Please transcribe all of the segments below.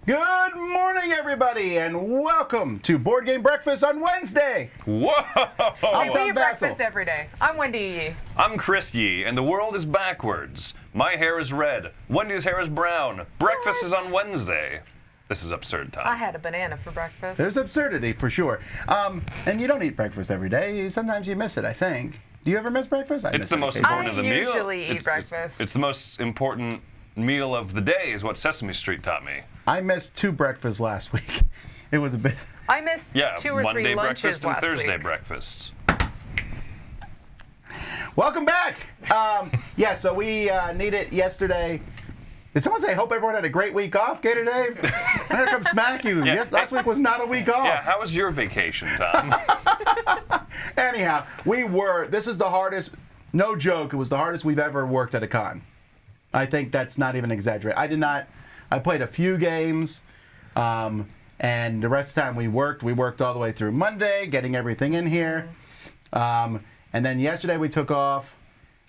Good morning, everybody, and welcome to Board Game Breakfast on Wednesday. Whoa! I'm We Tom eat Vassell. breakfast every day. I'm Wendy Yee. I'm Chris Yee, and the world is backwards. My hair is red. Wendy's hair is brown. Breakfast is on Wednesday. This is absurd, Tom. I had a banana for breakfast. There's absurdity, for sure. And you don't eat breakfast every day. Sometimes you miss it, I think. Do you ever miss breakfast? It's the most occasionally. important of the meal. I usually eat It's- breakfast. It's the most important meal of the day, is what Sesame Street taught me. I missed 2 breakfasts last week. It was a bit... I missed Yeah, 2 or 3 Monday lunches breakfast and last Thursday week. breakfast. Welcome back. Yeah, so we needed yesterday... Did someone say, hope everyone had a great week off, Gator Dave? I'm going to come smack you. Yeah. Yes, last week was not a week off. Yeah, how was your vacation, Tom? Anyhow, this is the hardest, no joke, it was the hardest we've ever worked at a con. I think that's not even exaggerating. I played a few games, and the rest of the time we worked all the way through Monday, getting everything in here. And then yesterday we took off.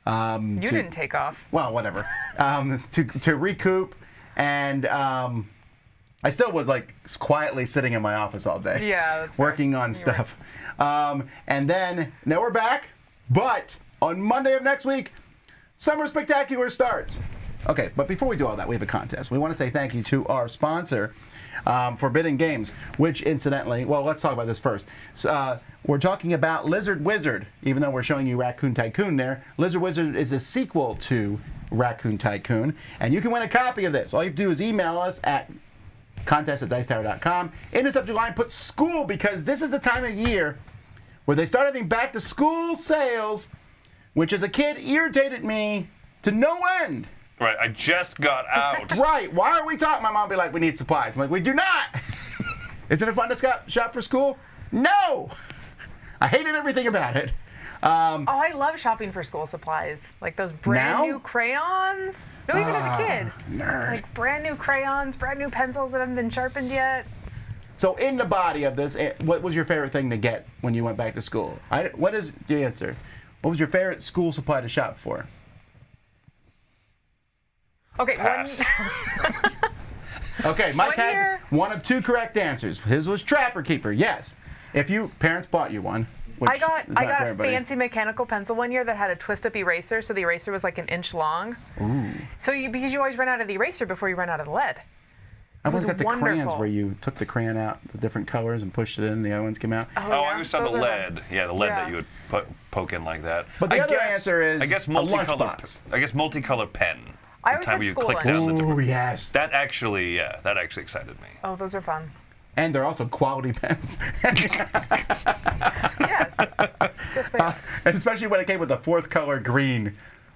You didn't take off. Well, whatever. To recoup, and I still was like quietly sitting in my office all day. Yeah, that's working on stuff. And then now we're back, but on Monday of next week, Summer Spectacular starts. Okay, but before we do all that, we have a contest. We want to say thank you to our sponsor, Forbidden Games, which incidentally, well, let's talk about this first. We're talking about Lizard Wizard, even though we're showing you Raccoon Tycoon there. Lizard Wizard is a sequel to Raccoon Tycoon, and you can win a copy of this. All you have to do is email us at contest@dicetower.com. In the subject line, put school, because this is the time of year where they start having back-to-school sales, which as a kid irritated me to no end. Right, I just got out. Right, why are we talking? My mom would be like, we need supplies. I'm like, we do not. Isn't it fun to shop for school? No. I hated everything about it. Oh, I love shopping for school supplies. Like those brand new crayons. No, even as a kid. Nerd. Like brand new crayons, brand new pencils that haven't been sharpened yet. So in the body of this, what was your favorite thing to get when you went back to school? What is the answer? What was your favorite school supply to shop for? Okay, Pass. Okay, Mike One had year- one of 2 correct answers. His was Trapper Keeper, yes. If parents bought you one, which I got is not for a everybody. fancy mechanical pencil one year that had a twist-up eraser, so the eraser was like an inch long. Ooh. So because you always run out of the eraser before you run out of the lead. I always was got the crayons wonderful. where you took the crayon out, the different colors, and pushed it in, and the other ones came out. Oh, yeah? I always saw the Those are lead. Yeah, the lead Yeah. that you would poke in like that. But the I other guess- answer is I guess a multicolor. lunchbox. I guess multicolor pen. I The always time had where you school click lunch. down the Ooh, different. yes. That actually excited me. Oh, those are fun. And they're also quality pens. Yes. Yes, they are. And especially when it came with the 4th color green,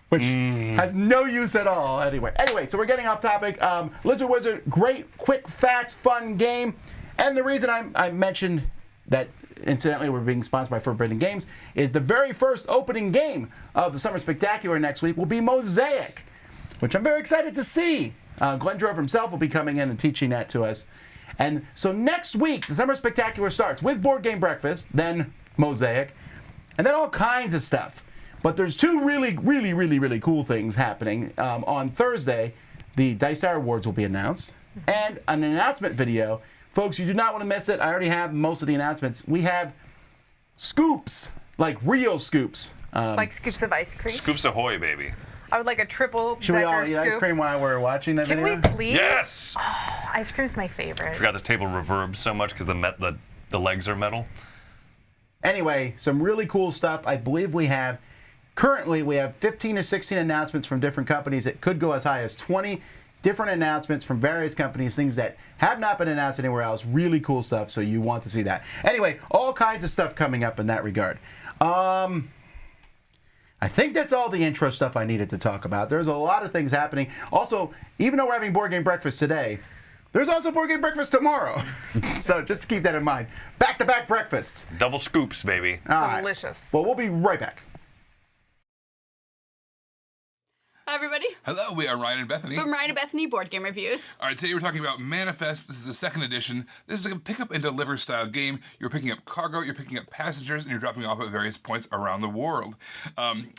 which has no use at all. Anyway, so we're getting off topic. Lizard Wizard, great, quick, fast, fun game. And the reason I mentioned that, incidentally, we're being sponsored by Forbidden Games, is the very first opening game of the Summer Spectacular next week will be Mosaic, which I'm very excited to see. Glenn Drove himself will be coming in and teaching that to us. And so next week, the Summer Spectacular starts with Board Game Breakfast, then Mosaic, and then all kinds of stuff. But there's 2 really cool things happening. On Thursday, the Dice Tower Awards will be announced, and an announcement video. Folks, you do not want to miss it. I already have most of the announcements. We have scoops, like real scoops. Like scoops of ice cream. Scoops Ahoy, baby. I would like a triple Should we all decker eat ice scoop. cream while we're watching that Can video? we please? Yes! Oh, ice cream's my favorite. Forgot this table reverbs so much because the legs are metal. Anyway, some really cool stuff. I believe currently we have 15 to 16 announcements from different companies. It could go as high as 20 different announcements from various companies, things that have not been announced anywhere else. Really cool stuff, so you want to see that. Anyway, all kinds of stuff coming up in that regard. I think that's all the intro stuff I needed to talk about. There's a lot of things happening. Also, even though we're having Board Game Breakfast today, there's also Board Game Breakfast tomorrow. So just to keep that in mind. Back-to-back breakfasts. Double scoops, baby. All right. Delicious. Well, we'll be right back. Hi, everybody. Hello, we are Ryan and Bethany. From Ryan and Bethany Board Game Reviews. All right, today we're talking about Manifest. This is the second edition. This is a pick up and deliver style game. You're picking up cargo, you're picking up passengers, and you're dropping off at various points around the world.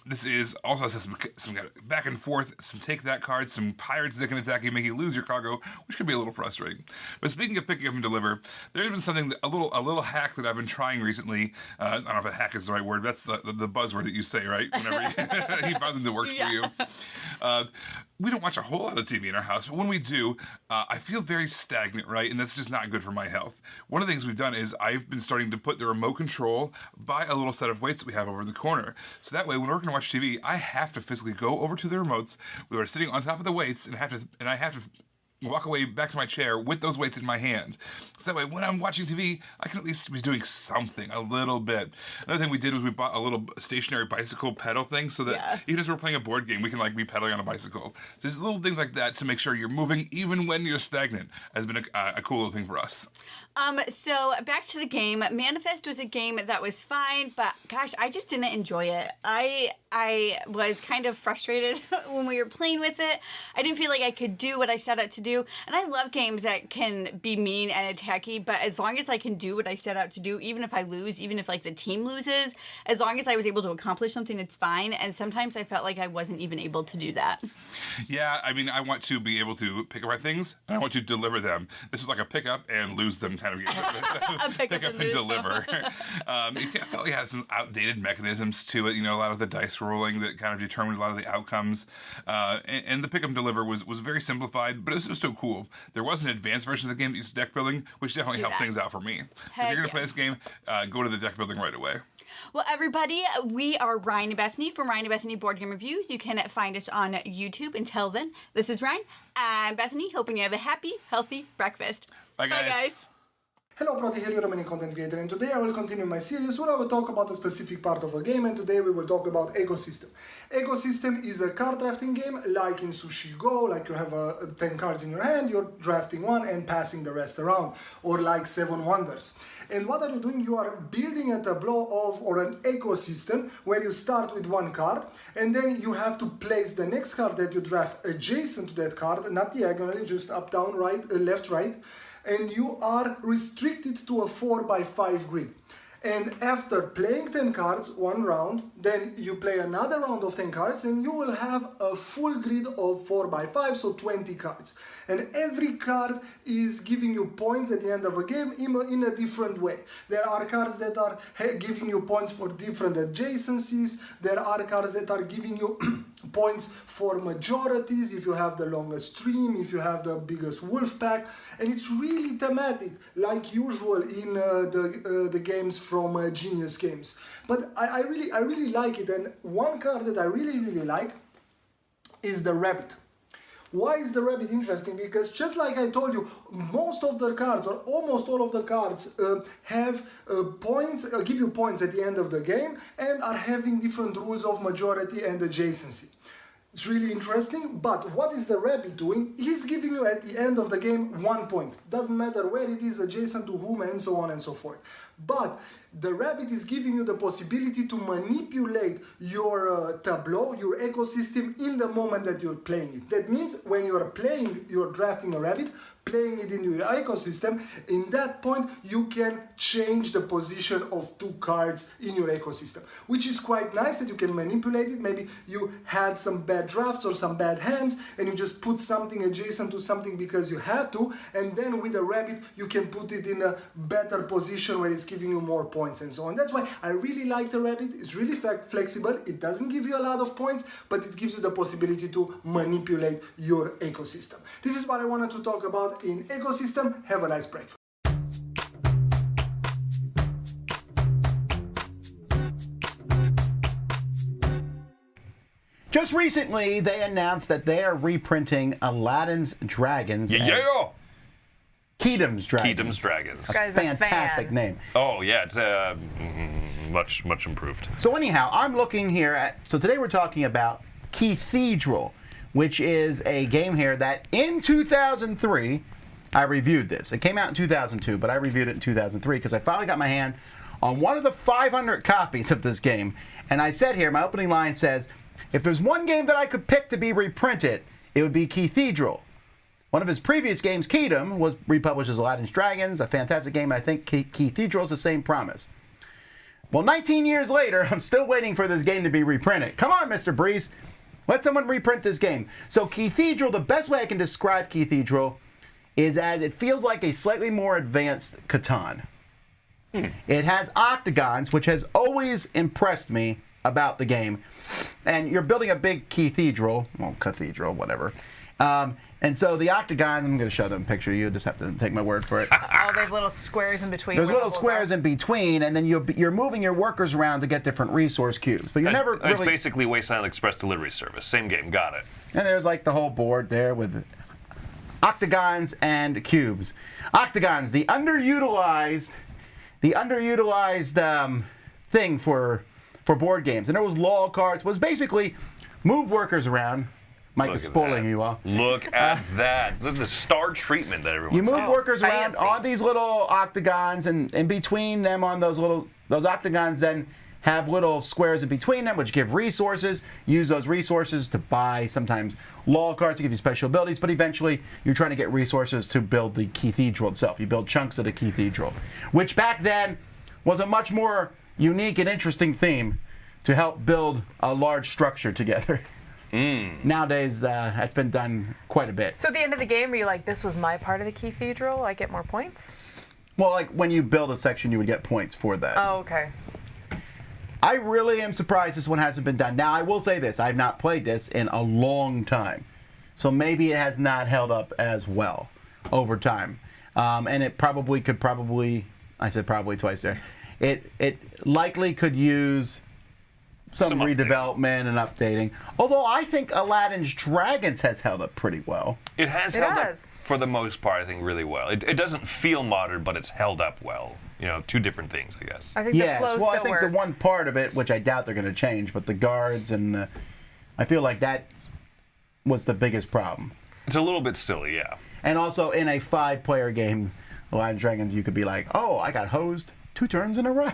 This is also has some back and forth, some take that cards, some pirates that can attack you, make you lose your cargo, which can be a little frustrating. But speaking of picking up and deliver, there's been something a little hack that I've been trying recently. I don't know if a hack is the right word. That's the buzzword that you say, right? Whenever you find something that works for you. We don't watch a whole lot of TV in our house, but when we do, I feel very stagnant, right? And that's just not good for my health. One of the things we've done is I've been starting to put the remote control by a little set of weights that we have over in the corner. So that way, when we're going to watch TV, I have to physically go over to the remotes. We are sitting on top of the weights, and I have to walk away back to my chair with those weights in my hand. So that way, when I'm watching TV, I can at least be doing something a little bit. Another thing we did was we bought a little stationary bicycle pedal thing so that even as we're playing a board game, we can be pedaling on a bicycle. There's little things like that to make sure you're moving even when you're stagnant has been a cool little thing for us. So back to the game. Manifest was a game that was fine, but gosh, I just didn't enjoy it. I was kind of frustrated when we were playing with it. I didn't feel like I could do what I set out to do. And I love games that can be mean and attacky, but as long as I can do what I set out to do, even if I lose, even if the team loses, as long as I was able to accomplish something, it's fine. And sometimes I felt like I wasn't even able to do that. Yeah, I mean, I want to be able to pick up my things, and I want to deliver them. This is like a pick up and lose them kind of game. pick up and deliver. It felt like it had some outdated mechanisms to it. A lot of the dice rolling that kind of determined a lot of the outcomes. And the pick up and deliver was very simplified, but it was still cool. There was an advanced version of the game that used deck building, which definitely helped things out for me. If you're going to play this game, go to the deck building right away. Well, everybody, we are Ryan and Bethany from Ryan and Bethany Board Game Reviews. You can find us on YouTube. Until then, this is Ryan and Bethany, hoping you have a happy, healthy breakfast. Bye, guys. Bye, guys. Hello, Proti here, your mini content creator, and today I will continue my series where I will talk about a specific part of a game, and today we will talk about ecosystem. Ecosystem is a card drafting game, like in Sushi Go, like you have 10 cards in your hand, you're drafting one and passing the rest around, or like Seven Wonders. And what are you doing? You are building a tableau or an ecosystem where you start with one card, and then you have to place the next card that you draft adjacent to that card, not diagonally, just up, down, right, left, right. And you are restricted to a 4x5 grid. And after playing 10 cards, one round, then you play another round of 10 cards and you will have a full grid of 4x5, so 20 cards. And every card is giving you points at the end of a game in a different way. There are cards that are giving you points for different adjacencies. There are cards that are giving you points for majorities, if you have the longest stream, if you have the biggest wolf pack. And it's really thematic, like usual in the games from Genius Games. But I really like it, and one card that I really like is the rabbit. Why is the rabbit interesting? Because just like I told you, most of the cards, or almost all of the cards, have points, give you points at the end of the game, and are having different rules of majority and adjacency. It's really interesting, but what is the rabbit doing? He's giving you at the end of the game 1 point. Doesn't matter where it is, adjacent to whom, and so on and so forth. But the rabbit is giving you the possibility to manipulate your tableau, your ecosystem in the moment that you're playing it. That means when you're playing, you're drafting a rabbit, playing it in your ecosystem, in that point you can change the position of 2 cards in your ecosystem, which is quite nice that you can manipulate it. Maybe you had some bad drafts or some bad hands and you just put something adjacent to something because you had to, and then with a rabbit you can put it in a better position where it's giving you more points and so on. That's why I really like the rabbit. It's really flexible. It doesn't give you a lot of points, but it gives you the possibility to manipulate your ecosystem. This is what I wanted to talk about in ecosystem. Have a nice breakfast. Just recently, they announced that they are reprinting Aladdin's Dragons as Keatom's Dragons. Keatom's Dragons. A fantastic name. Oh, yeah, it's much improved. So anyhow, I'm looking here at, so today we're talking about Cathedral, which is a game here that in 2003, I reviewed this. It came out in 2002, but I reviewed it in 2003 because I finally got my hand on one of the 500 copies of this game. And I said here, my opening line says, If there's one game that I could pick to be reprinted, it would be Cathedral. One of his previous games, Kingdom, was republished as Aladdin's Dragons, a fantastic game, and I think Cathedral is the same promise. Well, 19 years later, I'm still waiting for this game to be reprinted. Come on, Mr. Breeze. Let someone reprint this game. So Cathedral, the best way I can describe Cathedral is as it feels like a slightly more advanced Catan. It has octagons, which has always impressed me about the game. And you're building a big cathedral, well, cathedral, whatever. And so the octagons, I'm going to show them a picture. You just have to take my word for it. Oh, they have little squares in between. There's little squares in between, and then you're moving your workers around to get different resource cubes. But you're never really... It's basically Wasteland Express delivery service. Same game. Got it. And there's like the whole board there with octagons and cubes. Octagons, the underutilized thing for board games. And there was law cards. Was basically move workers around. Mike is spoiling you all. Look at that. The star treatment that everyone. You move workers around on these little octagons, and in between them on those octagons then have little squares in between them, which give resources. Use those resources to buy sometimes law cards to give you special abilities, but eventually you're trying to get resources to build the cathedral itself. You build chunks of the cathedral, which back then was a much more unique and interesting theme to help build a large structure together. Nowadays, that's been done quite a bit. So at the end of the game, are you like, this was my part of the cathedral? I get more points? Well, like when you build a section, you would get points for that. Oh, okay. I really am surprised this one hasn't been done. Now, I will say this. I have not played this in a long time. So maybe it has not held up as well over time. And it probably could I said probably twice there. It likely could use some redevelopment and updating. Although I think Aladdin's Dragons has held up pretty well. It has held up for the most part, I think, really well. It doesn't feel modern, but it's held up well. You know, two different things, I guess. I think the flow still I think works. the one part of it, which I doubt they're going to change, but the guards and I feel like that was the biggest problem. It's a little bit silly, yeah. And also in a 5-player game, Aladdin's Dragons, you could be like, oh, I got hosed 2 turns in a row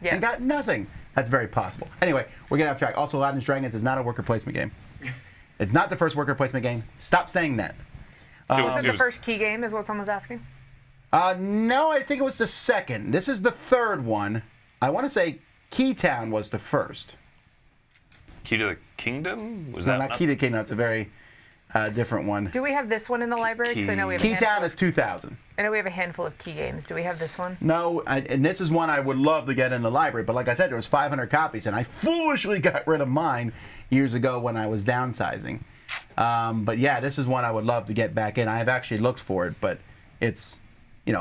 and got nothing. That's very possible. Anyway, we're getting off track. Also, Aladdin's Dragons is not a worker placement game. It's not the first worker placement game. Stop saying that. Is it the first key game, is what someone's asking? No, I think it was the second. This is the third one. I want to say Keytown was the first. Key to the Kingdom? Was No, that not Key to the Kingdom. That's a very different one. Do we have this one in the library? Because I know we have Keytown is 2000. I know we have a handful of key games. Do we have this one? No, and this is one I would love to get in the library, but like I said, there was 500 copies, and I foolishly got rid of mine years ago when I was downsizing. But yeah, this is one I would love to get back in. I have actually looked for it, but it's,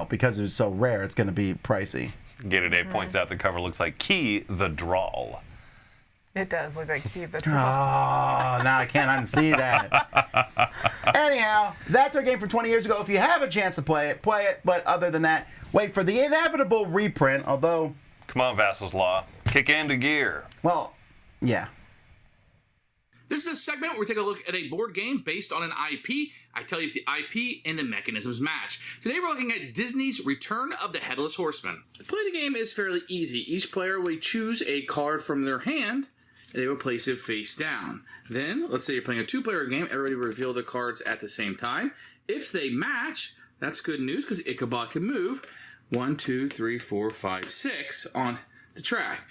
because it's so rare, it's going to be pricey. Gator Dave points out the cover looks like Key the Drawl. It does look like Key the Oh, Drawl. now I can't unsee that. Anyhow, that's our game from 20 years ago. If you have a chance to play it, play it. But other than that, wait for the inevitable reprint, although... Come on, Vassal's Law. Kick into gear. Well, yeah. This is a segment where we take a look at a board game based on an IP. I tell you if the IP and the mechanisms match. Today we're looking at Disney's Return of the Headless Horseman. The play of the game is fairly easy. Each player will choose a card from their hand, and they will place it face down. Then, let's say you're playing a 2-player game, everybody will reveal their cards at the same time. If they match, that's good news because Ichabod can move 1, 2, 3, 4, 5, 6 on the track.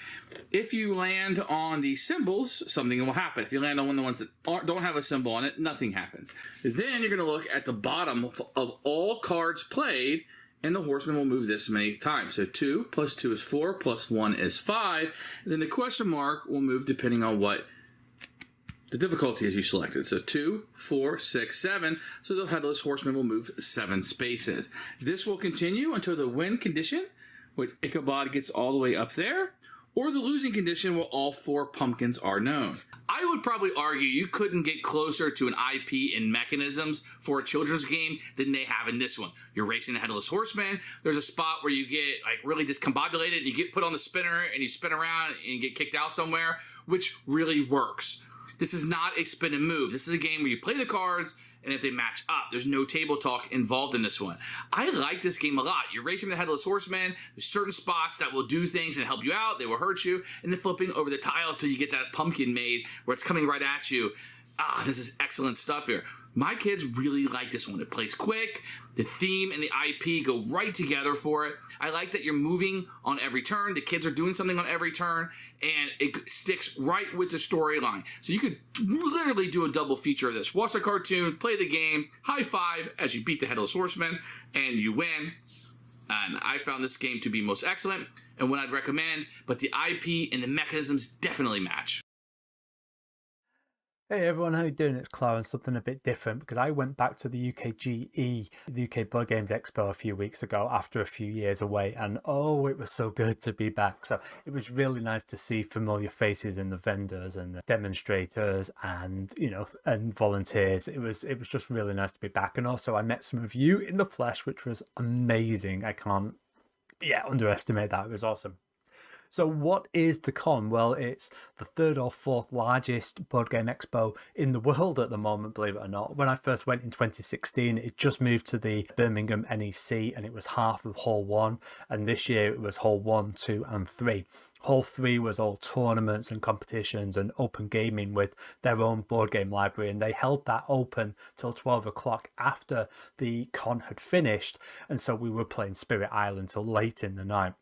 If you land on the symbols, something will happen. If you land on one of the ones that don't have a symbol on it, nothing happens. Then you're going to look at the bottom of all cards played, and the horseman will move this many times. So 2 plus 2 is 4, plus 1 is 5. And then the question mark will move depending on what the difficulty is you selected. So 2, 4, 6, 7. So the Headless Horseman will move 7 spaces. This will continue until the win condition, which Ichabod gets all the way up there, or the losing condition where all 4 pumpkins are known. I would probably argue you couldn't get closer to an IP and mechanisms for a children's game than they have in this one. You're racing the Headless Horseman. There's a spot where you get really discombobulated and you get put on the spinner and you spin around and you get kicked out somewhere, which really works. This is not a spin and move. This is a game where you play the cards and if they match up. There's no table talk involved in this one. I like this game a lot. You're racing the Headless Horseman. There's certain spots that will do things and help you out. They will hurt you. And then flipping over the tiles till you get that pumpkin made where it's coming right at you. This is excellent stuff here. My kids really like this one. It plays quick. The theme and the IP go right together for it. I like that you're moving on every turn. The kids are doing something on every turn, and it sticks right with the storyline. So you could literally do a double feature of this. Watch the cartoon, play the game, high five as you beat the Headless Horseman, and you win. And I found this game to be most excellent and what I'd recommend, but the IP and the mechanisms definitely match. Hey everyone, how you doing? It's Clarence. Something a bit different because I went back to the UKGE, the UK Board Games Expo a few weeks ago after a few years away, and oh, it was so good to be back. So it was really nice to see familiar faces in the vendors and the demonstrators and, you know, and volunteers. It was just really nice to be back. And also I met some of you in the flesh, which was amazing. I can't underestimate that. It was awesome. So what is the con? Well, it's the third or fourth largest board game expo in the world at the moment, believe it or not. When I first went in 2016, it just moved to the Birmingham NEC and it was half of Hall 1. And this year it was Hall 1, 2 and 3. Hall 3 was all tournaments and competitions and open gaming with their own board game library. And they held that open till 12 o'clock after the con had finished. And so we were playing Spirit Island till late in the night.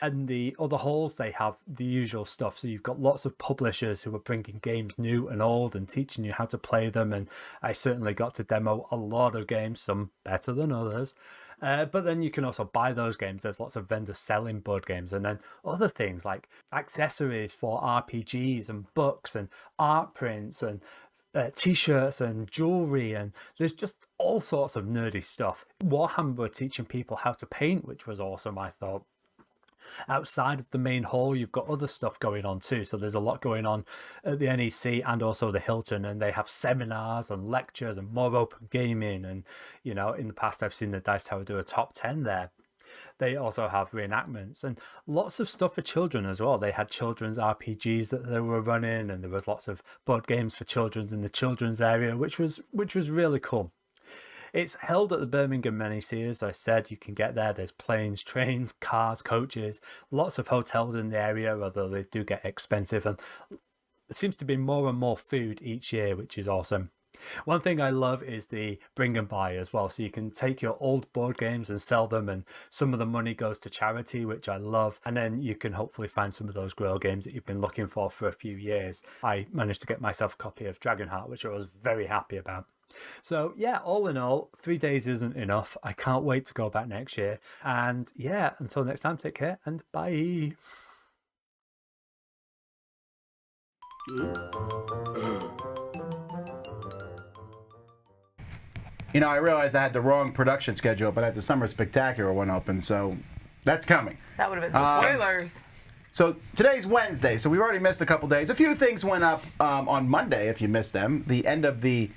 And the other halls, they have the usual stuff. So you've got lots of publishers who are bringing games new and old and teaching you how to play them. And I certainly got to demo a lot of games, some better than others. But then you can also buy those games. There's lots of vendors selling board games. And then other things like accessories for RPGs and books and art prints and t-shirts and jewelry, and there's just all sorts of nerdy stuff. Warhammer were teaching people how to paint, which was awesome, I thought. Outside of the main hall, you've got other stuff going on too. So there's a lot going on at the NEC and also the Hilton, and they have seminars and lectures and more open gaming. And, you know, in the past, I've seen the Dice Tower do a top 10 there. They also have reenactments and lots of stuff for children as well. They had children's RPGs that they were running, and there was lots of board games for children in the children's area, which was really cool. It's held at the Birmingham NEC, as I said. You can get there. There's planes, trains, cars, coaches, lots of hotels in the area, although they do get expensive. And there seems to be more and more food each year, which is awesome. One thing I love is the bring and buy as well. So you can take your old board games and sell them, and some of the money goes to charity, which I love. And then you can hopefully find some of those Grail games that you've been looking for a few years. I managed to get myself a copy of Dragonheart, which I was very happy about. So yeah, all in all, 3 days isn't enough. I can't wait to go back next year. And yeah, until next time, take care and bye. You know, I realized I had the wrong production schedule, but I had the Summer Spectacular one open, so that's coming. That would have been spoilers. So today's Wednesday, so we've already missed a couple days. A few things went up on Monday, if you missed them. The end of the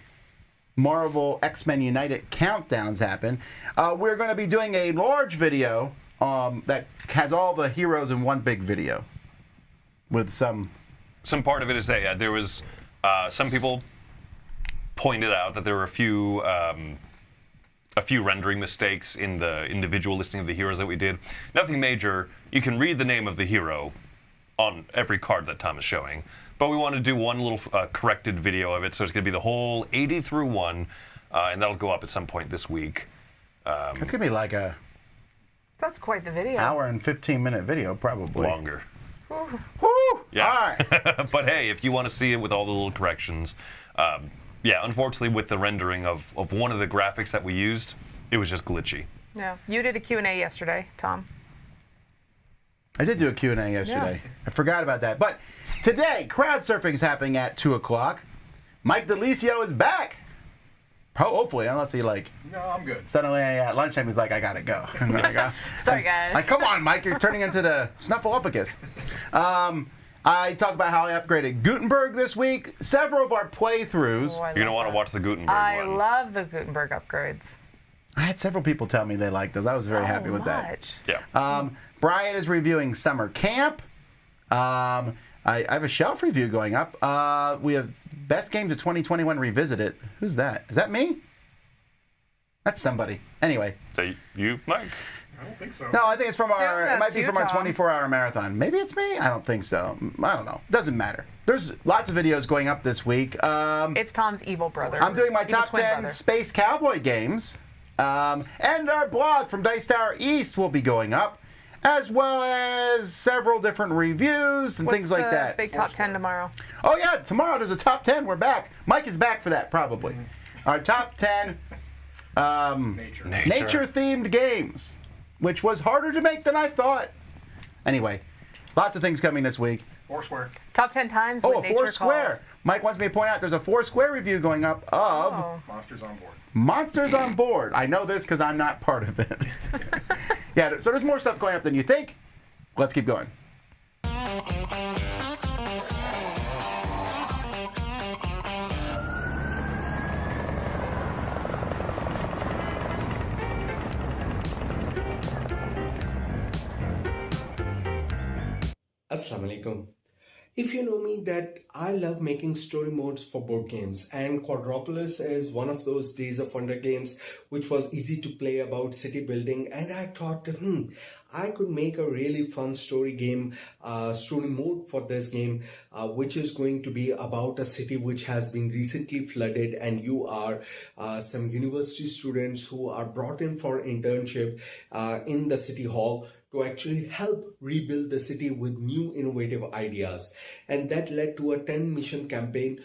Marvel X-Men United countdowns happened. We're going to be doing a large video that has all the heroes in one big video with some part of it is that there was some people pointed out that there were a few rendering mistakes in the individual listing of the heroes that we did. Nothing major. You can read the name of the hero on every card that Tom is showing. But we want to do one little corrected video of it, so it's going to be the whole 80 through 1, and that'll go up at some point this week. It's going to be like a... That's quite the video. Hour and 15-minute video, probably. Longer. Woo! Yeah. All right. But hey, if you want to see it with all the little corrections, yeah, unfortunately with the rendering of one of the graphics that we used, it was just glitchy. Yeah. You did a Q&A yesterday, Tom. I did do a Q&A yesterday. Yeah. I forgot about that. But today, crowd surfing is happening at 2 o'clock. Mike DeLisio is back. Hopefully, unless he No, I'm good. Suddenly at lunchtime he's like, I gotta go. Sorry, guys. Like, come on, Mike, you're turning into the Snuffleupagus. I talked about how I upgraded Gutenberg this week. Several of our playthroughs. Oh, you're gonna want to watch the Gutenberg one. I love the Gutenberg upgrades. I had several people tell me they liked those. I was very happy with that. Yeah. Brian is reviewing Summer Camp. I have a shelf review going up. We have Best Games of 2021 Revisited. Who's that? Is that me? That's somebody. Anyway. Is that you, Mike? I don't think so. No, I think it's from our. It might be you, from our Tom. 24-hour marathon. Maybe it's me. I don't think so. I don't know. Doesn't matter. There's lots of videos going up this week. It's Tom's evil brother. I'm doing my Evil top twin 10 brother. Space Cowboy games, and our blog from Dice Tower East will be going up, as well as several different reviews and What's things like the that. Big top 10 tomorrow. Oh yeah, tomorrow there's a top 10. We're back. Mike is back for that probably. Our top 10 nature-themed games, which was harder to make than I thought. Anyway, lots of things coming this week. Foursquare. Top 10 times Oh, when a nature Foursquare. calls. Mike wants me to point out there's a Foursquare review going up of Oh. Monsters on board. Monsters on Board. I know this because I'm not part of it. Yeah, so there's more stuff going up than you think. Let's keep going. Assalamu alaikum. If you know me, that I love making story modes for board games, and Quadropolis is one of those Days of Wonder games which was easy to play about city building, and I thought, I could make a really fun story game, story mode for this game, which is going to be about a city which has been recently flooded, and you are some university students who are brought in for internship in the city hall to actually help rebuild the city with new innovative ideas. And that led to a 10 mission campaign,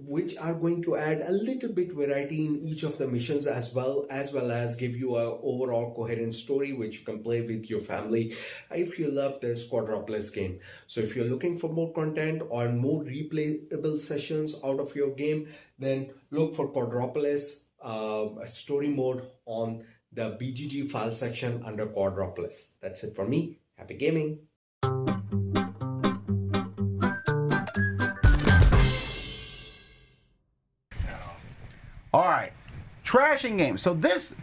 which are going to add a little bit variety in each of the missions, as well as give you a overall coherent story which you can play with your family if you love this Quadropolis game. So if you're looking for more content or more replayable sessions out of your game, then look for Quadropolis story mode on the BGG file section under Quadropolis. That's it for me. Happy gaming. All right. Trashing games. So this...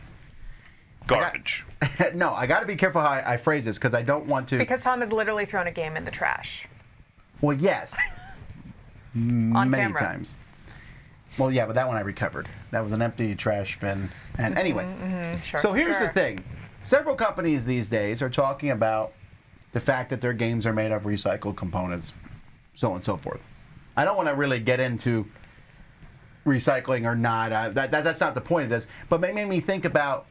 Garbage. No, I got to be careful how I phrase this because I don't want to... Because Tom has literally thrown a game in the trash. Well, yes. On Many camera. times. Well, yeah, but that one I recovered. That was an empty trash bin. And anyway, Sure, so here's the sure. thing. Several companies these days are talking about the fact that their games are made of recycled components, so on and so forth. I don't want to really get into recycling or not. That's not the point of this. But it made me think about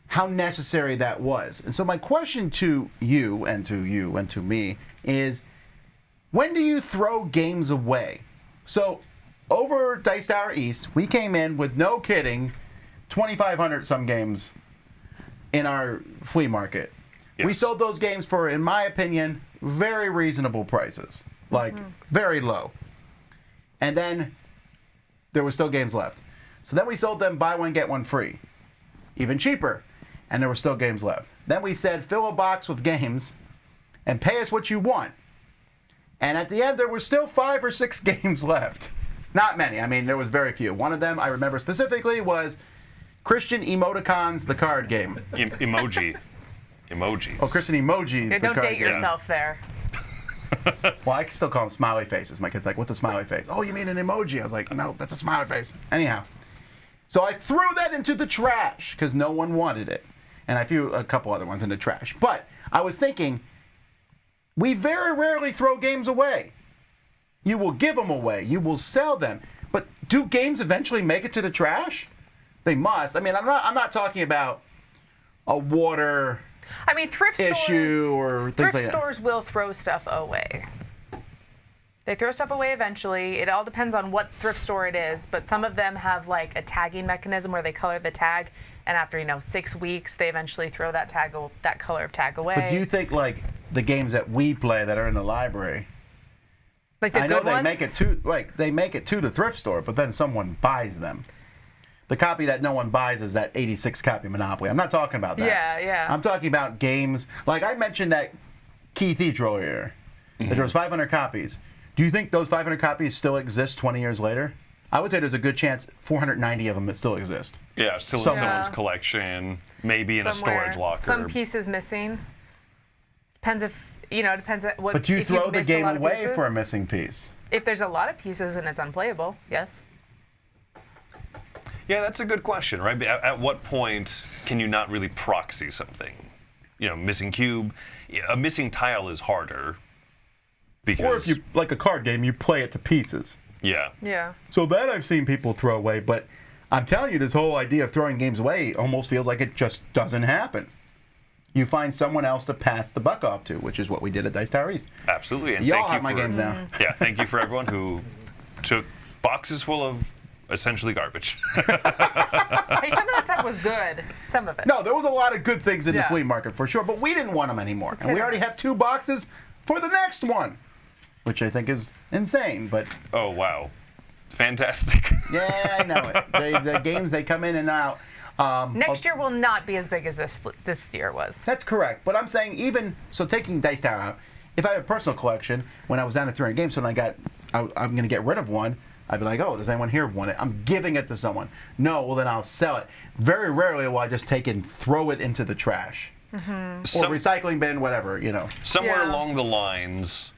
how necessary that was. And so my question to you and to me is, when do you throw games away? So over Dice Tower East, we came in with, no kidding, 2,500 some games in our flea market. Yes. We sold those games for, in my opinion, very reasonable prices. Like, very low. And then there were still games left. So then we sold them buy one, get one free. Even cheaper. And there were still games left. Then we said, fill a box with games and pay us what you want. And at the end, there were still 5 or 6 games left. Not many. I mean, there was very few. One of them I remember specifically was Christian Emoticons, the card game. Emojis. Oh, Christian Emoji, Yeah, the don't card date game. yourself there. Well, I can still call them smiley faces. My kid's like, what's a smiley face? Oh, you mean an emoji? I was like, no, that's a smiley face. Anyhow. So I threw that into the trash because no one wanted it. And I threw a couple other ones in the trash. But I was thinking, we very rarely throw games away. You will give them away. You will sell them. But do games eventually make it to the trash? They must. I mean, I'm not talking about a water I mean, thrift issue or things thrift like that. stores will throw stuff away. They throw stuff away eventually. It all depends on what thrift store it is, but some of them have like a tagging mechanism where they color the tag, and after 6 weeks, they eventually throw that color of tag away. But do you think like the games that we play that are in the library? Like the I know good they ones? make it to the thrift store, but then someone buys them. The copy that no one buys is that 86 copy Monopoly. I'm not talking about that. Yeah. I'm talking about games like I mentioned that Cathedral here. That there was 500 copies. Do you think those 500 copies still exist 20 years later? I would say there's a good chance 490 of them that still exist. Yeah, still in someone's collection, maybe in Somewhere. a storage locker. Some pieces missing. Depends if depends on what. But you if throw you've the missed a game lot of away pieces. for a missing piece. If there's a lot of pieces and it's unplayable, yes. Yeah, that's a good question, right? At what point can you not really proxy something? You know, missing cube, a missing tile is harder. Because, or if you, like a card game, you play it to pieces. Yeah. Yeah. So that I've seen people throw away, but I'm telling you, this whole idea of throwing games away almost feels like it just doesn't happen. You find someone else to pass the buck off to, which is what we did at Dice Tower East. Absolutely. And Y'all thank you have my games now. Yeah, thank you for everyone who took boxes full of essentially garbage. Hey, some of that stuff was good. Some of it. No, there was a lot of good things in the Yeah. flea market for sure, but we didn't want them anymore. And hit we or already miss. have 2 boxes for the next one, which I think is insane, but Oh, wow. Fantastic. yeah, I know it. The games, they come in and out. Next year will not be as big as this year was. That's correct, but I'm saying even, so taking Dice Tower out, if I have a personal collection, when I was down at 300 Games, so when I'm going to get rid of one, I'd be like, oh, does anyone here want it? I'm giving it to someone. No, well then I'll sell it. Very rarely will I just take and throw it into the trash. Or recycling bin, whatever, you know. Somewhere Yeah. along the lines,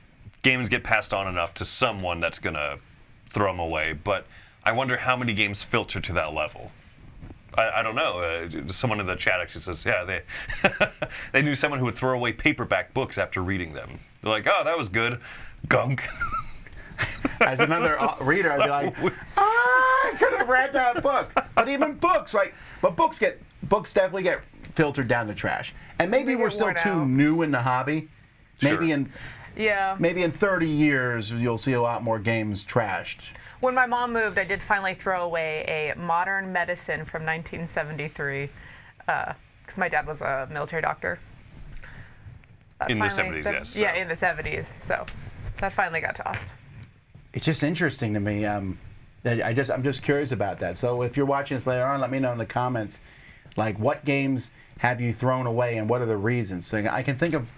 games get passed on enough to someone that's going to throw them away, but I wonder how many games filter to that level. I don't know. Someone in the chat actually says, yeah, they they knew someone who would throw away paperback books after reading them. They're like, oh, that was good. Gunk. As another reader, I'd be like, I could have read that book. But even books, right? But books definitely get filtered down the trash. And maybe They we're get still worn too out. new in the hobby. Maybe Sure. in 30 years you'll see a lot more games trashed. When my mom moved, I did finally throw away a modern medicine from 1973 because my dad was a military doctor. That In the finally- 70s, yes, Yeah, so. in the 70s. So that finally got tossed. It's just interesting to me. That I'm just curious about that. So if you're watching this later on, let me know in the comments, like what games have you thrown away and what are the reasons? So I can think of,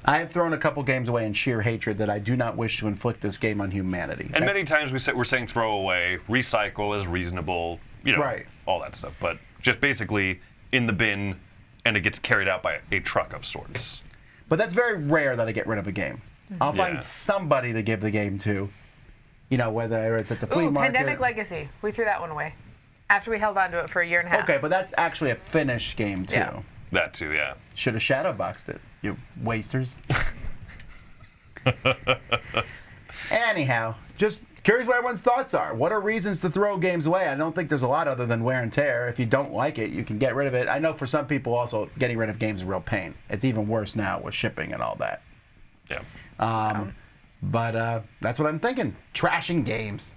I have thrown a couple games away in sheer hatred that I do not wish to inflict this game on humanity. And many times we're saying throw away, recycle is reasonable, you know, Right. all that stuff. But just basically in the bin, and it gets carried out by a truck of sorts. But that's very rare that I get rid of a game. I'll find Yeah. somebody to give the game to. You know, whether it's at the flea Ooh, market. Pandemic Legacy. We threw that one away after we held on to it for a year and a half. Okay, but that's actually a finished game too. Yeah. That too, yeah. Should have shadowboxed it, you wasters. Anyhow, just curious what everyone's thoughts are. What are reasons to throw games away? I don't think there's a lot other than wear and tear. If you don't like it, you can get rid of it. I know for some people also getting rid of games is a real pain. It's even worse now with shipping and all that. Yeah. But that's what I'm thinking. Trashing games.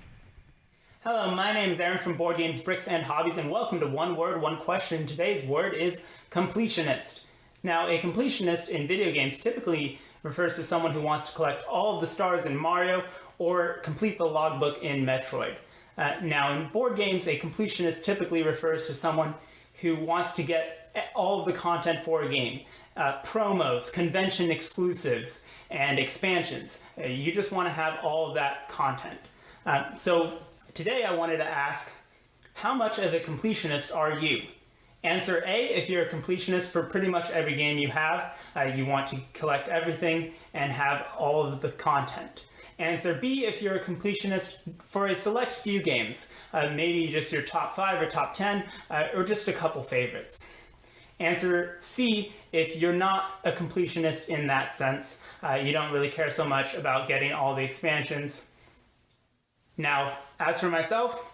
Hello, my name is Aaron from Board Games, Bricks, and Hobbies, and welcome to One Word, One Question. Today's word is completionist. Now, a completionist in video games typically refers to someone who wants to collect all of the stars in Mario or complete the logbook in Metroid. Now, in board games, a completionist typically refers to someone who wants to get all of the content for a game. Promos, convention exclusives, and expansions. You just want to have all of that content. So today I wanted to ask, how much of a completionist are you? Answer A, if you're a completionist for pretty much every game you have, you want to collect everything and have all of the content. Answer B, if you're a completionist for a select few games, maybe just your top 5 or top 10, or just a couple favorites. Answer C, if you're not a completionist in that sense, you don't really care so much about getting all the expansions. Now, as for myself,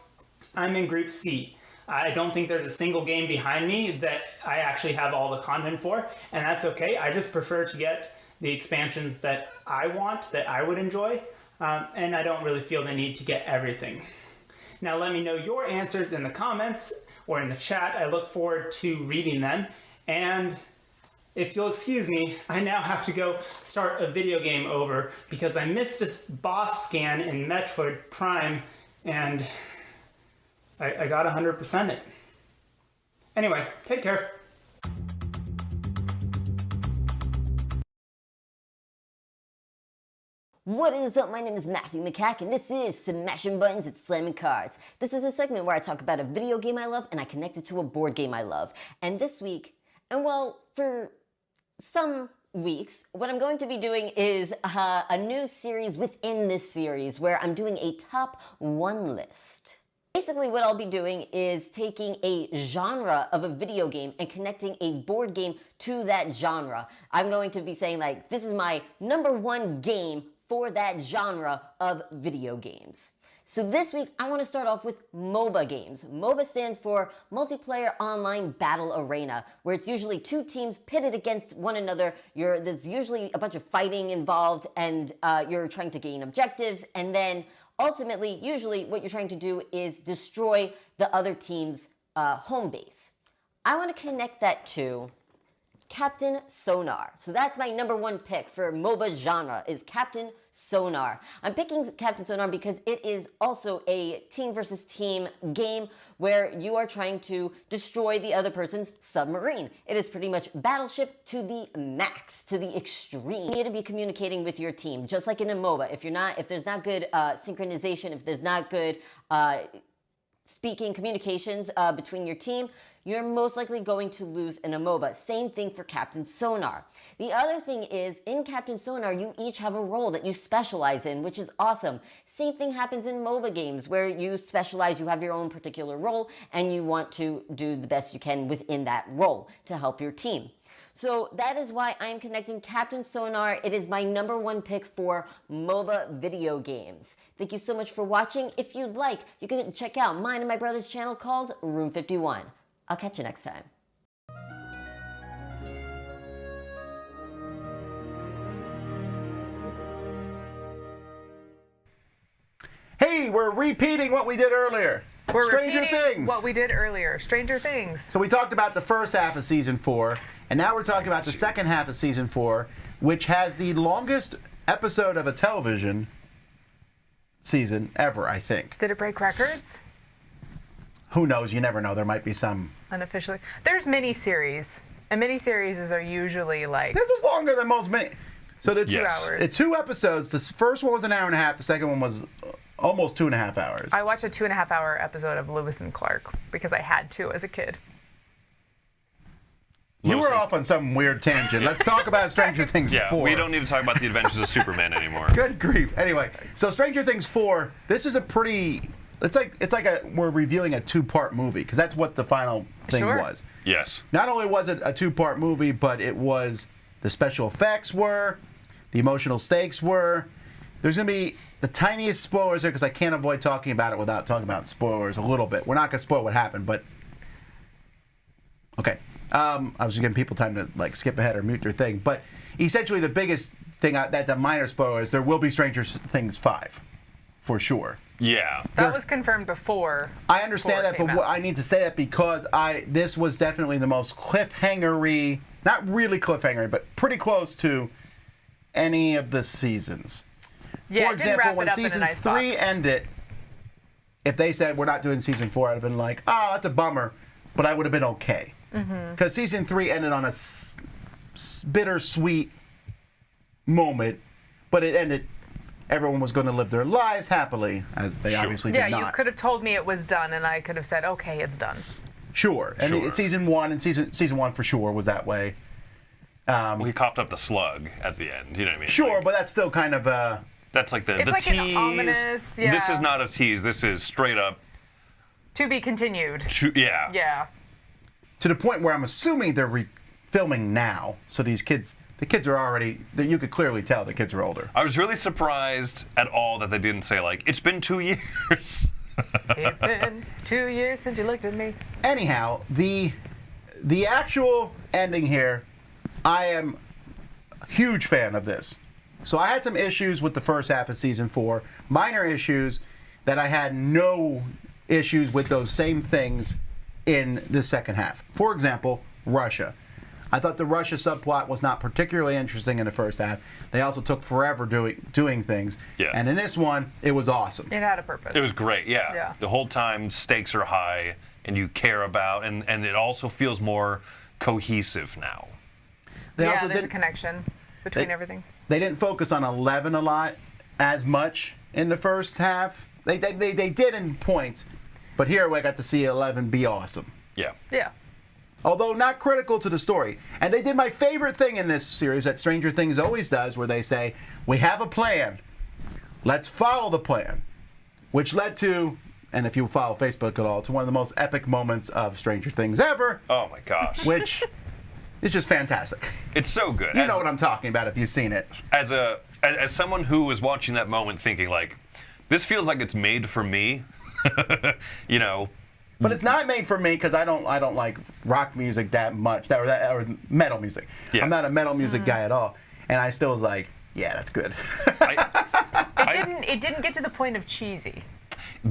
I'm in group C. I don't think there's a single game behind me that I actually have all the content for, and that's okay. I just prefer to get the expansions that I want, that I would enjoy, and I don't really feel the need to get everything. Now let me know your answers in the comments or in the chat. I look forward to reading them. And if you'll excuse me, I now have to go start a video game over because I missed a boss scan in Metroid Prime and I got 100% it. Anyway, take care. What is up? My name is Matthew McCack, and this is Smashing Buttons and Slamming Cards. This is a segment where I talk about a video game I love and I connect it to a board game I love. And this week, and well, for some weeks, what I'm going to be doing is a new series within this series where I'm doing a top 1 list. Basically, what I'll be doing is taking a genre of a video game and connecting a board game to that genre. I'm going to be saying, like, this is my #1 game for that genre of video games. So this week, I want to start off with MOBA games. MOBA stands for Multiplayer Online Battle Arena, where it's usually 2 teams pitted against one another. There's usually a bunch of fighting involved, and you're trying to gain objectives, and then ultimately, usually what you're trying to do is destroy the other team's home base. I want to connect that to Captain Sonar. So that's my #1 pick for MOBA genre, is Captain Sonar. I'm picking Captain Sonar because it is also a team versus team game where you are trying to destroy the other person's submarine. It is pretty much Battleship to the max, to the extreme. You need to be communicating with your team, just like in a MOBA. If there's not good synchronization, if there's not good speaking communications between your team, you're most likely going to lose in a MOBA. Same thing for Captain Sonar. The other thing is, in Captain Sonar, you each have a role that you specialize in, which is awesome. Same thing happens in MOBA games, where you specialize, you have your own particular role, and you want to do the best you can within that role to help your team. So that is why I'm connecting Captain Sonar. It is my #1 pick for MOBA video games. Thank you so much for watching. If you'd like, you can check out mine and my brother's channel called Room 51. I'll catch you next time. Hey, we're repeating what we did earlier. We're Stranger repeating Things. what we did earlier. Stranger Things. So we talked about the first half of season 4, and now we're talking about the second half of season 4, which has the longest episode of a television season ever, I think. Did it break records? Who knows? You never know. There might be some. Unofficially. There's miniseries. And miniseries are usually like... This is longer than most mini. So the 2 hours. The 2 episodes, the first one was an hour and a half, the second one was almost 2.5 hours. I watched a 2.5-hour episode of Lewis and Clark because I had to as a kid. You were off on some weird tangent. Let's talk about Stranger Things 4. Yeah, we don't need to talk about the adventures of Superman anymore. Good grief. Anyway, so Stranger Things 4, this is a pretty... It's like we're reviewing a 2-part movie, because that's what the final thing was. Yes. Not only was it a 2-part movie, but it was, the special effects were, the emotional stakes were. There's going to be the tiniest spoilers here, because I can't avoid talking about it without talking about spoilers a little bit. We're not going to spoil what happened, but... Okay. I was just giving people time to like skip ahead or mute their thing. But essentially the biggest thing, that's a minor spoiler, is there will be Stranger Things 5. For sure. Yeah. That was confirmed before. I understand that, but I need to say that because this was definitely the most cliffhanger-y, not really cliffhanger-y, but pretty close to any of the seasons. Yeah, For example, when season 3 ended, if they said we're not doing season 4, I'd have been like, oh, that's a bummer, but I would have been okay. Because season 3 ended on a bittersweet moment, but it ended... Everyone was going to live their lives happily, as they obviously did not. Yeah, you could have told me it was done, and I could have said, okay, it's done. Sure. And season 1 and season 1 for sure was that way. We coughed up the slug at the end, you know what I mean? Sure, but that's still kind of a... That's like the like tease. An ominous, yeah. This is not a tease. This is straight up... To be continued. Yeah. Yeah. To the point where I'm assuming they're filming now, so these kids... The kids are already, you could clearly tell the kids are older. I was really surprised at all that they didn't say, like, it's been 2 years. It's been 2 years since you looked at me. Anyhow, the actual ending here, I am a huge fan of this. So I had some issues with the first half of season 4, minor issues that I had no issues with those same things in the second half. For example, Russia. I thought the Russia subplot was not particularly interesting in the first half. They also took forever doing things. Yeah. And in this one, it was awesome. It had a purpose. It was great, yeah. The whole time, stakes are high, and you care about, and it also feels more cohesive now. There's a connection between everything. They didn't focus on 11 a lot, as much in the first half. They did in points, but here I got to see 11 be awesome. Yeah. Yeah. Although not critical to the story. And they did my favorite thing in this series that Stranger Things always does, where they say, we have a plan. Let's follow the plan. Which led to, and if you follow Facebook at all, it's one of the most epic moments of Stranger Things ever. Oh my gosh. Which is just fantastic. It's so good. You know what I'm talking about if you've seen it. As someone who was watching that moment thinking like, this feels like it's made for me, you know. But it's not made for me because I don't like rock music that much, or metal music. Yeah. I'm not a metal music guy at all, and I still was like, yeah, that's good. It didn't get to the point of cheesy,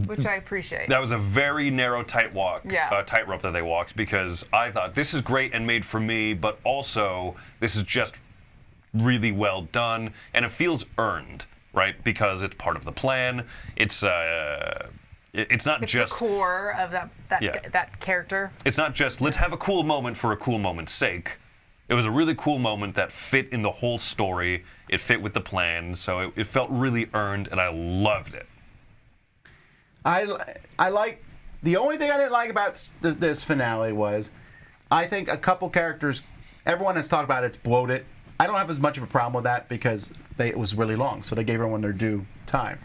which I appreciate. That was a very narrow tightrope that they walked, because I thought this is great and made for me, but also this is just really well done, and it feels earned, right? Because it's part of the plan. It's not just the core of that character. It's not just let's have a cool moment for a cool moment's sake. It was a really cool moment that fit in the whole story. It fit with the plan, so it felt really earned, and I loved it. I like, the only thing I didn't like about this finale was, I think a couple characters, everyone has talked about it's bloated. I don't have as much of a problem with that because it was really long, so they gave everyone their due time.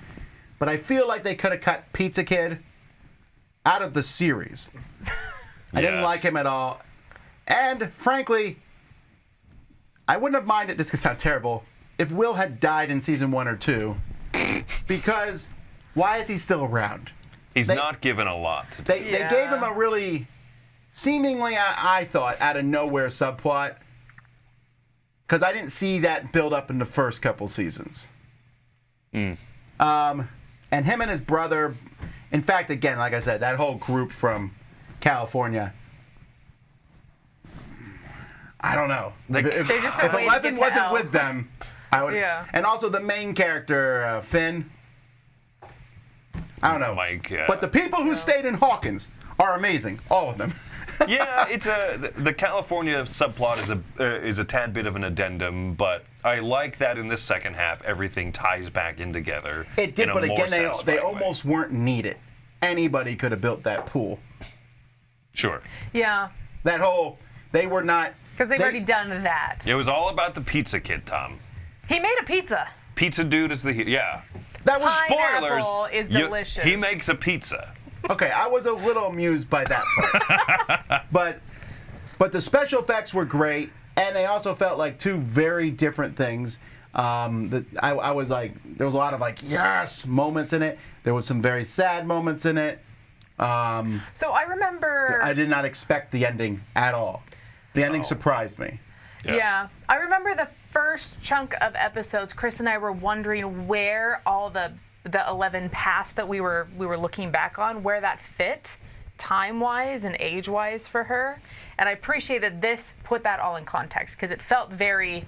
But I feel like they could have cut Pizza Kid out of the series. I didn't like him at all. And frankly, I wouldn't have minded, this could sound terrible, if Will had died in season 1 or 2. Because why is he still around? He's not given a lot to do. They gave him a really, seemingly, I thought, out of nowhere subplot. Because I didn't see that build up in the first couple seasons. And him and his brother, in fact, again, like I said, that whole group from California, I don't know. If 11 wasn't with them, I would. Yeah. And also the main character, Finn. I don't know. But the people who stayed in Hawkins are amazing, all of them. Yeah, the California subplot is a tad bit of an addendum, but I like that in this second half everything ties back in together. It did, but again, they almost weren't needed. Anybody could have built that pool. Sure. Yeah. That whole, they were not. Because they've already done that. It was all about the pizza kid, Tom. He made a pizza. Pizza dude is yeah. That was Pineapple spoilers. Is delicious. He makes a pizza. Okay, I was a little amused by that part. but the special effects were great, and they also felt like two very different things. I was like, there was a lot of like, yes moments in it. There was some very sad moments in it. So I remember... I did not expect the ending at all. The ending surprised me. Yeah. I remember the first chunk of episodes, Chris and I were wondering where all the 11 past that we were looking back on, where that fit time-wise and age-wise for her. And I appreciated this put that all in context, because it felt very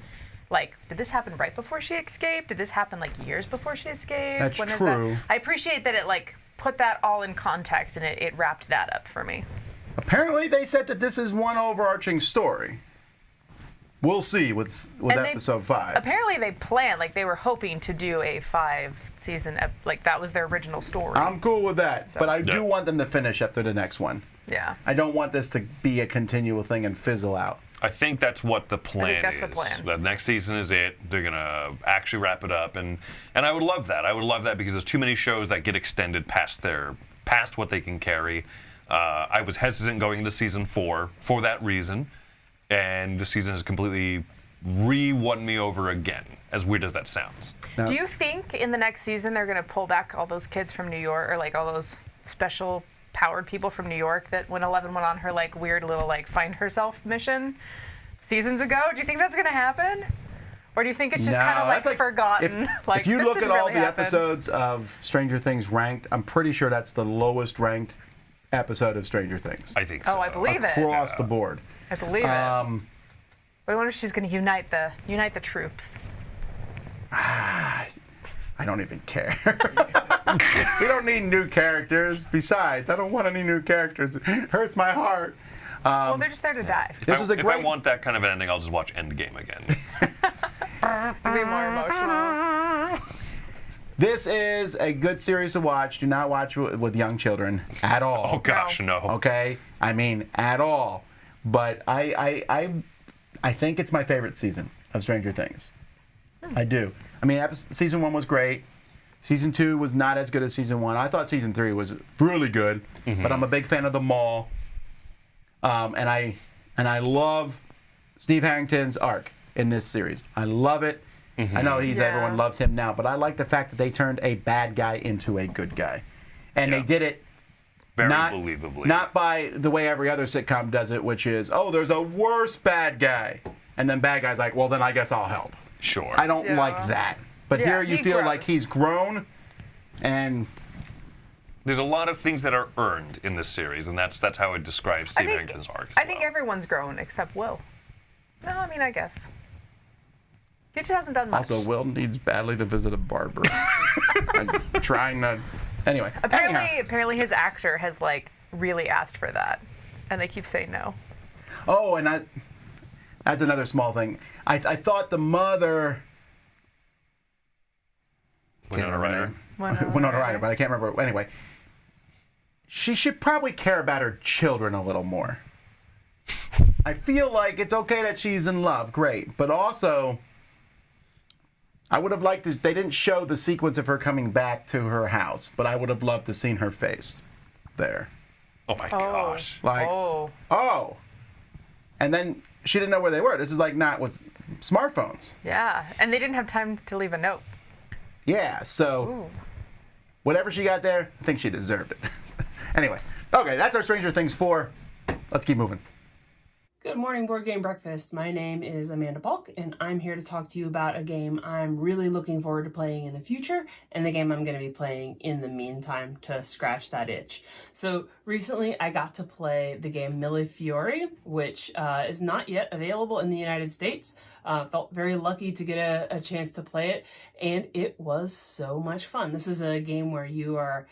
like, did this happen right before she escaped? Did this happen like years before she escaped? That's when true. Is that? I appreciate that it like put that all in context, and it wrapped that up for me. Apparently they said that this is one overarching story. We'll see with episode 5. Apparently they planned, like they were hoping to do a 5-season, like that was their original story. I'm cool with that, but I do want them to finish after the next one. Yeah. I don't want this to be a continual thing and fizzle out. I think that's what the plan is. The plan. The next season is it. They're gonna actually wrap it up, and I would love that. I would love that because there's too many shows that get extended past what they can carry. I was hesitant going into season 4 for that reason, and the season has completely re-won me over again. As weird as that sounds. No. Do you think in the next season they're gonna pull back all those kids from New York, or like all those special powered people from New York that when 11 went on her like weird little like find herself mission seasons ago? Do you think that's gonna happen? Or do you think it's just kind of like forgotten? If you look at all the episodes of Stranger Things ranked, I'm pretty sure that's the lowest ranked episode of Stranger Things. I think so. Oh, I believe it. Across the board. I believe it. But I wonder if she's gonna unite the troops. I don't even care. We don't need new characters. Besides, I don't want any new characters. It hurts my heart. Well, they're just there to die. If I want that kind of an ending, I'll just watch Endgame again. It'll be more emotional. This is a good series to watch. Do not watch with young children at all. Oh gosh, no. Okay, I mean at all. But I think it's my favorite season of Stranger Things. I do. I mean, season 1 was great. Season 2 was not as good as Season 1. I thought Season 3 was really good, but I'm a big fan of the mall. And I love Steve Harrington's arc in this series. I love it. I know everyone loves him now, but I like the fact that they turned a bad guy into a good guy. And they did it very believably. Not by the way every other sitcom does it, which is, oh, there's a worse bad guy. And then bad guy's like, well, then I guess I'll help. Sure. I don't like that. But here you feel like he's grown, and there's a lot of things that are earned in this series, and that's how it describes Steve Harrington's arc. I think everyone's grown except Will. No, I mean, I guess. He just hasn't done much. Also, Will needs badly to visit a barber. I'm trying to... Anyway. Apparently his actor has, like, really asked for that, and they keep saying no. Oh, and that's another small thing. I thought the mother... Winona Ryder. Winona Ryder, but I can't remember. Anyway, she should probably care about her children a little more. I feel like it's okay that she's in love, great, but also... I would have liked to, they didn't show the sequence of her coming back to her house, but I would have loved to seen her face there. Oh my gosh. Like, oh. And then she didn't know where they were. This is like not with smartphones. Yeah, and they didn't have time to leave a note. Yeah, so whatever she got there, I think she deserved it. Anyway, okay, that's our Stranger Things 4. Let's keep moving. Good morning, Board Game Breakfast. My name is Amanda Bulk, and I'm here to talk to you about a game I'm really looking forward to playing in the future, and the game I'm going to be playing in the meantime to scratch that itch. So recently I got to play the game Mille Fiori, which is not yet available in the United States. Felt very lucky to get a chance to play it, and it was so much fun. This is a game where you are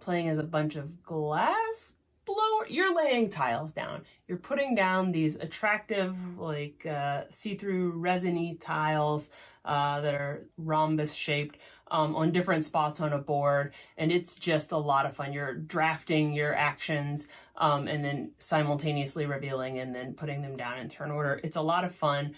playing as a bunch of glass blower. You're laying tiles down. You're putting down these attractive, like see-through resiny tiles that are rhombus shaped on different spots on a board, and it's just a lot of fun. You're drafting your actions and then simultaneously revealing and then putting them down in turn order. It's a lot of fun.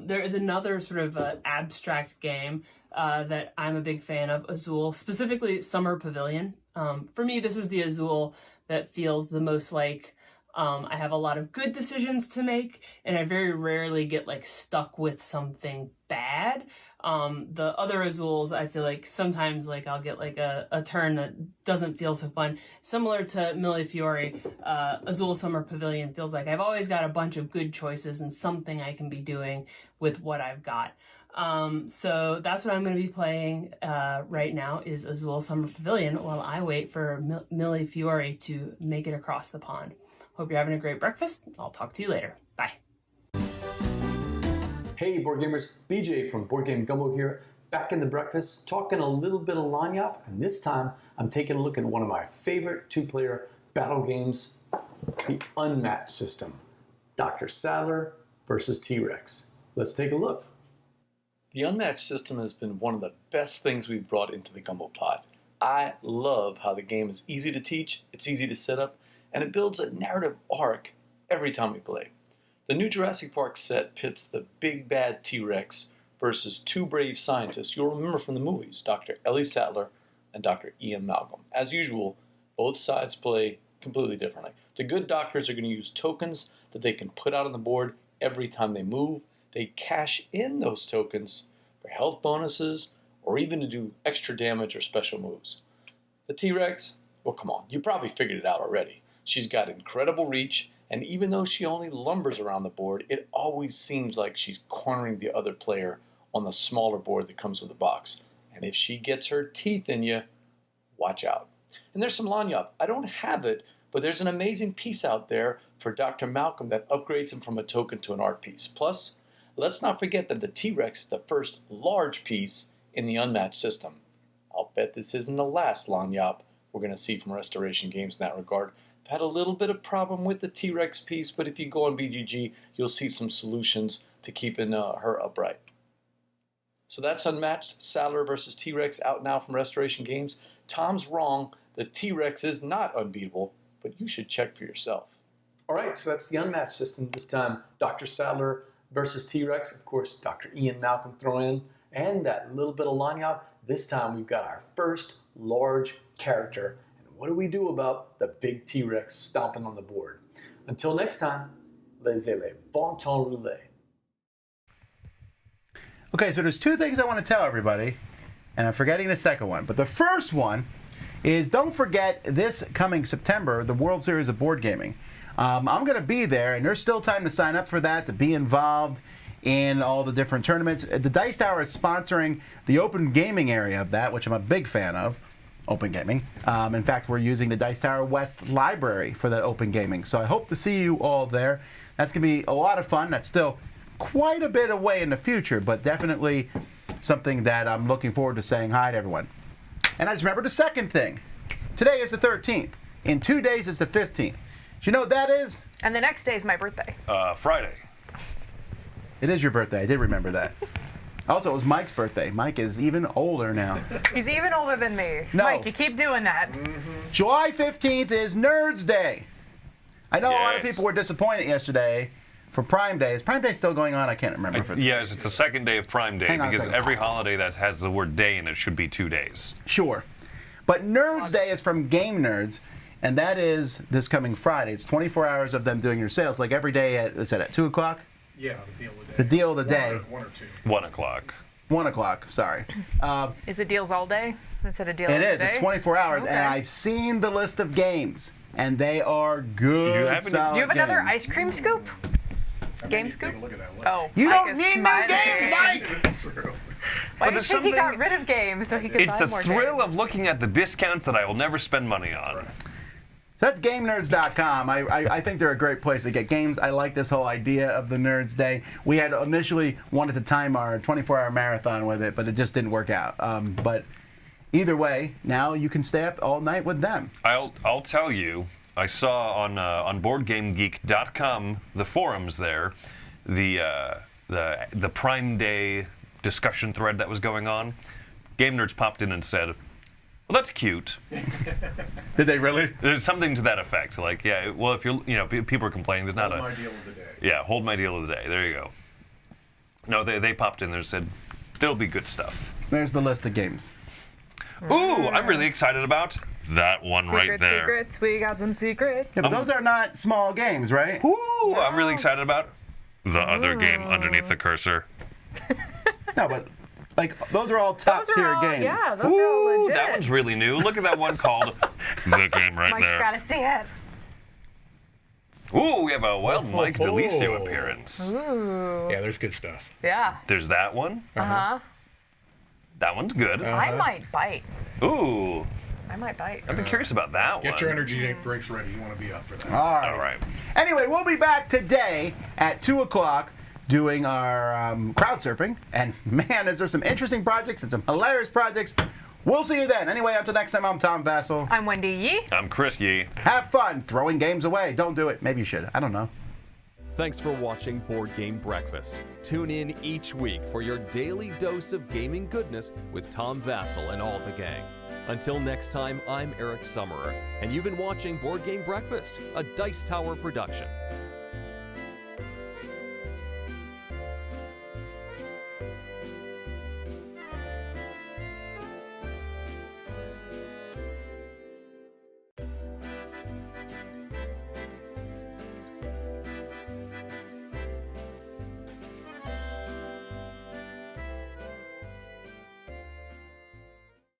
There is another sort of abstract game that I'm a big fan of, Azul, specifically Summer Pavilion. For me, this is the Azul that feels the most like I have a lot of good decisions to make, and I very rarely get like stuck with something bad. The other Azuls, I feel like sometimes like I'll get like a turn that doesn't feel so fun. Similar to Mille Fiori, Azul Summer Pavilion feels like I've always got a bunch of good choices and something I can be doing with what I've got. So that's what I'm going to be playing right now is Azul Summer Pavilion while I wait for Mille Fiori to make it across the pond. Hope you're having a great breakfast. I'll talk to you later. Bye. Hey board gamers, BJ from Board Game Gumbo here, back in the breakfast, talking a little bit of Lanyap, and this time I'm taking a look at one of my favorite two-player battle games, the Unmatched system, Dr. Sadler versus T-Rex. Let's take a look. The Unmatched system has been one of the best things we've brought into the Gumbo Pod. I love how the game is easy to teach, it's easy to set up, and it builds a narrative arc every time we play. The new Jurassic Park set pits the big bad T-Rex versus two brave scientists you'll remember from the movies, Dr. Ellie Sattler and Dr. Ian Malcolm. As usual, both sides play completely differently. The good doctors are going to use tokens that they can put out on the board every time they move. They cash in those tokens for health bonuses or even to do extra damage or special moves. The T-Rex, well come on, you probably figured it out already. She's got incredible reach, and even though she only lumbers around the board, it always seems like she's cornering the other player on the smaller board that comes with the box. And if she gets her teeth in you, watch out. And there's some Lanyap. I don't have it, but there's an amazing piece out there for Dr. Malcolm that upgrades him from a token to an art piece. Plus, let's not forget that the T-Rex is the first large piece in the Unmatched system. I'll bet this isn't the last Lanyap we're going to see from Restoration Games in that regard. I've had a little bit of problem with the T-Rex piece, but if you go on BGG, you'll see some solutions to keeping her upright. So that's Unmatched, Sattler versus T-Rex, out now from Restoration Games. Tom's wrong. The T-Rex is not unbeatable, but you should check for yourself. All right, so that's the Unmatched system. This time, Dr. Sattler versus T-Rex. Of course, Dr. Ian Malcolm thrown in, and that little bit of Lanyap. this time we've got our first large character. And what do we do about the big T-Rex stomping on the board? Until next time, laissez-les bon temps rouler. Okay, so there's two things I want to tell everybody, and I'm forgetting the second one. But the first one is, don't forget this coming September, the World Series of Board Gaming. I'm going to be there, and there's still time to sign up for that, to be involved in all the different tournaments. The Dice Tower is sponsoring the open gaming area of that, which I'm a big fan of, open gaming. In fact, we're using the Dice Tower West Library for that open gaming. So I hope to see you all there. That's going to be a lot of fun. That's still quite a bit away in the future, but definitely something that I'm looking forward to saying hi to everyone. And I just remembered the second thing. Today is the 13th. In 2 days is the 15th. Do you know what that is? And the next day is my birthday. Friday. It is your birthday. I did remember that. Also, it was Mike's birthday. Mike is even older now. He's even older than me. No. Mike, you keep doing that. July 15th is Nerds Day. I know a lot of people were disappointed yesterday for Prime Day. Is Prime Day still going on? I can't remember. Yes, it's the second day of Prime Day, Hang on a because second. every holiday that has the word day in it should be 2 days. Sure. But Nerds Day is from Game Nerds, and that is this coming Friday. It's 24 hours of them doing your sales, like every day at, is that at 2 o'clock? Yeah, the deal of the day. The deal of the day. 1 or 2. 1 o'clock. 1 o'clock, sorry. Is it deals all day instead of deals It all is. day? It's 24 hours, Okay. and I've seen the list of games, and they are good, solid Do you have another games. ice cream scoop? Game scoop? Oh, You Mike don't is need new smiling. games, Mike! Why do you there's think he got something- rid of games so he could It's buy the more thrill games? of looking at the discounts that I will never spend money on. So that's GameNerds.com. I think they're a great place to get games. I like this whole idea of the Nerds Day. We had initially wanted to time our 24-hour marathon with it, but it just didn't work out. But either way, now you can stay up all night with them. I'll tell you, I saw on BoardGameGeek.com, the forums there, the Prime Day discussion thread that was going on. Game Nerds popped in and said, "Well, that's cute." Did they really? There's something to that effect. Like, yeah, well, if you're, people are complaining. There's not Hold my deal of the day. Yeah, hold my deal of the day. There you go. No, they popped in there and said, there'll be good stuff. There's the list of games. Ooh, I'm really excited about that one right there. Secrets, we got some secrets. Yeah, but those are not small games, right? Ooh, I'm really excited about the other game underneath the cursor. No, but like those are all top tier games. Yeah, those are all Ooh, legit. that one's really new. Look at that one called The Game right Mike's there. gotta see it. Ooh, we have a Wild Mike Delisio appearance. Ooh. Yeah, there's good stuff. Yeah. There's that one. Uh-huh. That one's good. I might bite. Ooh, I might bite. I've been curious about that one. Get your energy drinks ready. You want to be up for that. All right. Anyway, we'll be back today at 2 o'clock doing our crowd surfing. And man, is there some interesting projects and some hilarious projects. We'll see you then. Anyway, until next time, I'm Tom Vassell. I'm Wendy Yee. I'm Chris Yee. Have fun throwing games away. Don't do it. Maybe you should. I don't know. Thanks for watching Board Game Breakfast. Tune in each week for your daily dose of gaming goodness with Tom Vassell and all the gang. Until next time, I'm Eric Summerer, and you've been watching Board Game Breakfast, a Dice Tower production.